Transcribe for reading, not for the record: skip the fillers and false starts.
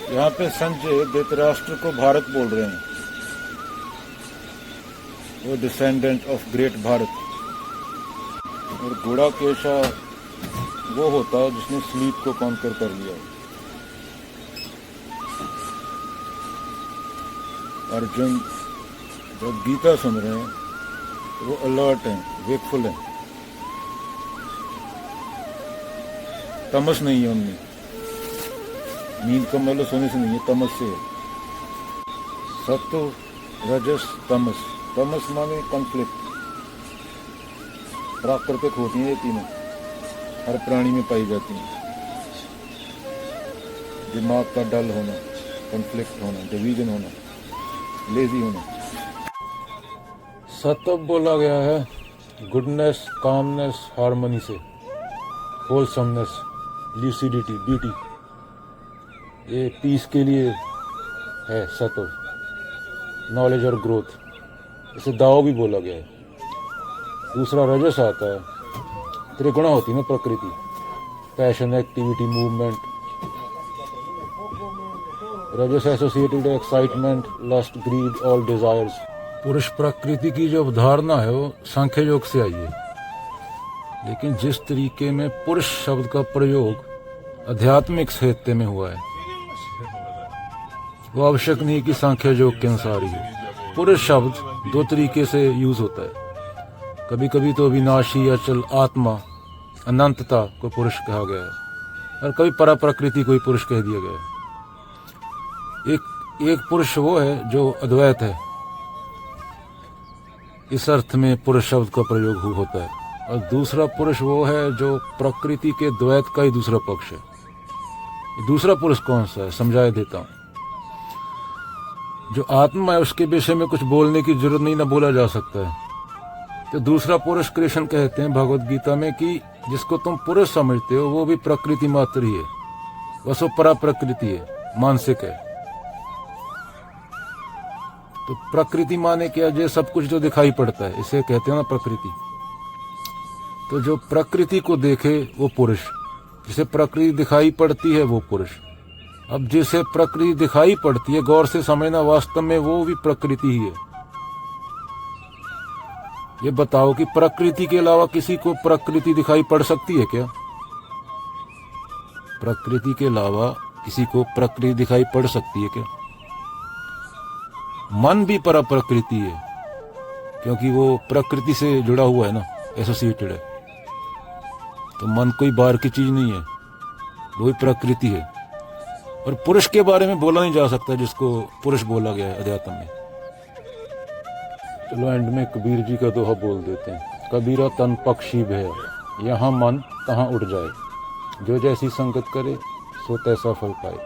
यहाँ पे संजय धृतराष्ट्र को भारत बोल रहे हैं, वो डिसेंडेंट ऑफ ग्रेट भारत। और घोड़ा केशा वो होता है जिसने स्लीप को कॉन्कर कर लिया। अर्जुन जब गीता सुन रहे हैं तो वो अलर्ट हैं, वेकफुल हैं, तमस नहीं है उनमें। नींद का मतलब सोने से नहीं है, तमस से है। सत्व, रजस, तमस। तमस माने कॉन्फ्लिक्ट। प्राकृतिक होती हैं ये तीनों, हर प्राणी में पाई जाती हैं। दिमाग का डल होना, कॉन्फ्लिक्ट होना, डिवीजन होना, लेजी होना। सत्व बोला गया है गुडनेस, कामनेस, हार्मनी से, होलसमनेस, ल्यूसिडिटी, ब्यूटी, ये पीस के लिए है सत्व, नॉलेज और ग्रोथ। इसे दाओ भी बोला गया है। दूसरा रजस आता है, त्रिगुणा होती है ना प्रकृति, passion, activity, movement. Rajas associated excitement, lust, greed, all desires. पुरुष प्रकृति की जो अवधारणा है वो सांख्य योग से आई है, लेकिन जिस तरीके में पुरुष शब्द का प्रयोग आध्यात्मिक साहित्य में हुआ है वो आवश्यक नहीं कि सांख्य योग के अनुसार ही हो। पुरुष शब्द दो तरीके से यूज होता है। कभी कभी तो अविनाशी, अचल, आत्मा, अनंतता को पुरुष कहा गया है, और कभी परा प्रकृति को ही पुरुष कह दिया गया है। एक पुरुष वो है जो अद्वैत है, इस अर्थ में पुरुष शब्द का प्रयोग होता है, और दूसरा पुरुष वो है जो प्रकृति के द्वैत का ही दूसरा पक्ष है। दूसरा पुरुष कौन सा है, समझाए देता हूं। जो आत्मा है उसके विषय में कुछ बोलने की जरूरत नहीं, ना बोला जा सकता है। तो दूसरा पुरुष कृष्ण कहते हैं भगवत गीता में कि जिसको तुम पुरुष समझते हो वो भी प्रकृति मात्र ही है, बस वो परा प्रकृति है, मानसिक है। तो प्रकृति माने क्या, जो सब कुछ जो दिखाई पड़ता है इसे कहते हैं ना प्रकृति। तो जो प्रकृति को देखे वो पुरुष, जिसे प्रकृति दिखाई पड़ती है वो पुरुष। अब जिसे प्रकृति दिखाई पड़ती है गौर से समझना, वास्तव में वो भी प्रकृति ही है। ये बताओ कि प्रकृति के अलावा किसी को प्रकृति दिखाई पड़ सकती है क्या? प्रकृति के अलावा किसी को प्रकृति दिखाई पड़ सकती है क्या? मन भी परा प्रकृति है, क्योंकि वो प्रकृति से जुड़ा हुआ है ना, एसोसिएटेड है। तो मन कोई बाहर की चीज नहीं है, वो ही प्रकृति है। और पुरुष के बारे में बोला नहीं जा सकता जिसको पुरुष बोला गया है अध्यात्म में। चलो एंड में कबीर जी का दोहा बोल देते हैं। कबीरा तन पक्षी भय, यहाँ मन तहाँ उड़ जाए, जो जैसी संगत करे सो तैसा फल पाए।